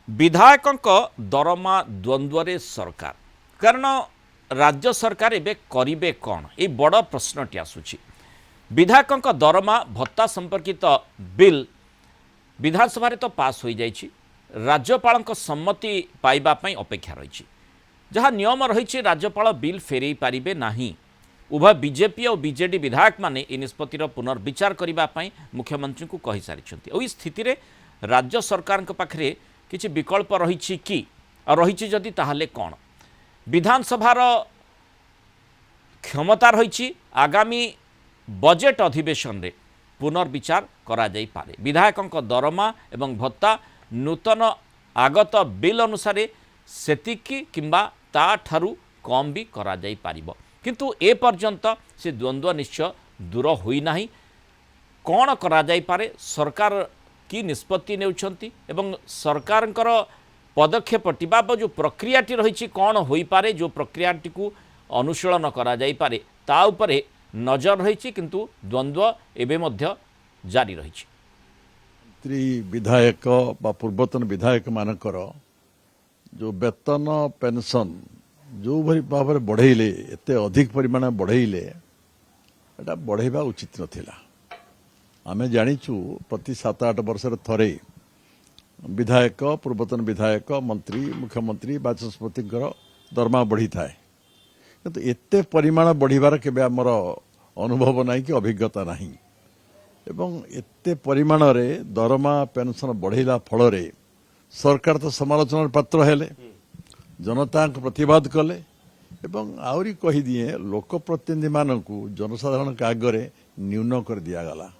विधायकों दरमा द्वंद्व सरकार कारण राज्य सरकार एबे करिबे कौन ये बड़ प्रश्नटी आसुची। विधायकों दरमा भत्ता संपर्कित बिल विधानसभा तो पास हो जाइछि, राज्यपाल सम्मति पाइबा पई अपेक्षा रही। जहाँ नियम रही राज्यपाल बिल फेरई पारिबे नाही। उभय बीजेपी और बीजेडी विधायक माने इ निष्पत्तिर पुनर्विचार करने मुख्यमंत्री को कही सारी। स्थिति रे राज्य सरकार पाखरे किछि विकल्प रही कि रही जदि ताहले कौन विधानसभार क्षमता रही आगामी बजेट अधिवेशन रे पुनर्विचार करा जाई पारे। विधायकों दरमा एवं भत्ता नूतन आगत बिल अनुसार सेतिकी किंबा ता ठारू कम भी करा जाई पारिबो, किंतु ए पर्यंत से द्वंद्व निश्चय दूर होई नाही। कौन करा जाई पारे, सरकार की निष्पत्ति नेउछंती एवं सरकारंकर पदक्षेपटी बा जो प्रक्रियाटी रही कौन होई पारे, जो प्रक्रियाटी को अनुशीलन करा जाई पारे ता उपरे नजर रही, किंतु द्वंद्व एबे मध्य जारी रही। विधायक बा पूर्वतन विधायक मानकर जो वेतन पेंशन जो भरी भाव में बढ़ेले एते अधिक परिमाण बढ़ेले एटा बढ़ेबा उचित नथिला। आमे जानिचु प्रति 7-8 वर्ष थरे विधायक पूर्वतन विधायक मंत्री मुख्यमंत्री बाचस्पति दरमा बढ़ी थाए, किंतु एते परिमाण बढ़िबार केबे हमर अनुभव नाही कि अभिज्ञता नाही। एवं एते परिमाण रे दरमा पेंशन बढ़ेला फल रे सरकार तो समालोचनार पात्र हेले, जनता प्रतिवाद कले एवं आउरी कही दिए लोकप्रतिनिधि मानकू जनसाधारण आगे न्यून कर दिया गला।